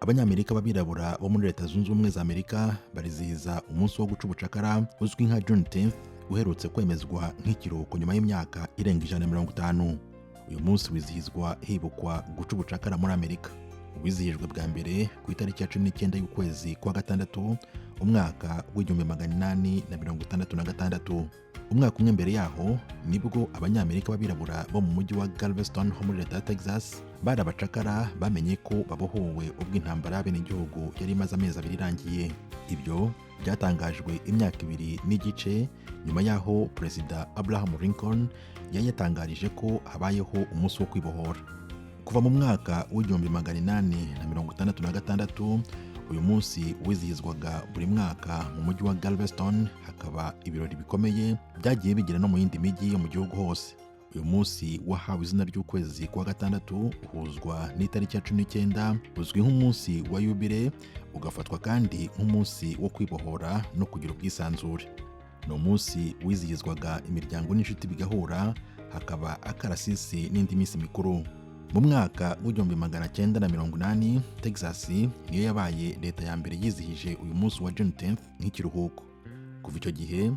Abanyamerika b'abirabura bo muri Leta zunze Ubumwe za Amerika barizihiza umunsi wo guca ubucakara uzwi nka Juneteenth, uherutse kwemezwa nk'ikiruhuko nyuma y'imyaka irenga 150. Uyu munsi wizihizwa hibukwa guca ubucakara muri Amerika. Wizihijwe bwa mbere ku itariki ya 19 y'ukwezi kwa gatandatu umwaka w'1866. Umwaka umwe mbere yaho nibwo Abanyamerika b'abirabura bo mu mujyi wa Galveston ho muri Leta ya Texas bari abacakara bamenye ko babohowe ubwo intambara y'abenegihugu yari imaze amezi 2 irangiye. Ibyo byatangajwe imyaka 2 n'igice nyuma yaho Perezida Abraham Lincoln yari yatangarije ko habayeho umunsi wo kwibohora. Kuva mu mwaka w'1866 uyu munsi wizihizwaga buri mwaka mu mujyi wa Galveston, hakaba ibirori bikomeye byagiye bigira no mu yindi mijyi yo mu gihugu hose. Uyu munsi wahawe izina ry'ukwezi kwa gatandatu uhuzwa n'itariki ya 19, uzwi nk'umunsi wa yubile, ugafatwa kandi nk'umunsi wo kwibohora no kugira ubwisanzure. Ni umunsi wizihizwaga imiryango n'inshuti bigahura, hakaba akarasisi n'indi minsi mikuru. Mu mwaka w'1980 Texas niyo yabaye leta ya mbere yizihije uyu munsi wa Juneteenth nk'ikiruhuko. Kuva icyo gihe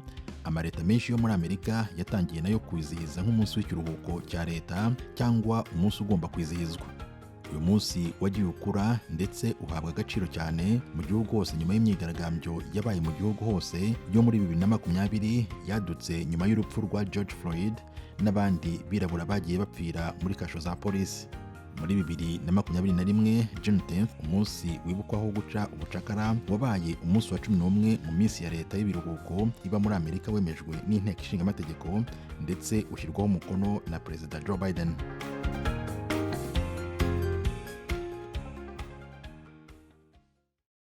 amaleta menshi yo muri Amerika yatangiye nayo kwizihiza nk'umunsi w'ikiruhuko cya leta cyangwa umunsi ugomba kwizihizwa. Uyu munsi wagiye ukura ndetse uhabwa agaciro cyane mu gihugu hose nyuma y'imyigaragambyo yabaye mu gihugu hose yo muri 2020 yadutse nyuma y'urupfu rwa George Floyd n'abandi birabura bagiye bapfira muri kasho za polisi. Muri 2021 Juneteenth, umunsi wibukwaho guca ubucakara, wabaye umunsi wa 11 mu minsi ya leta y'ibiruhuko iba muri Amerika, wemejwe n'inteko ishinga amategeko ndetse ushyirwaho umukono na Perezida Joe Biden.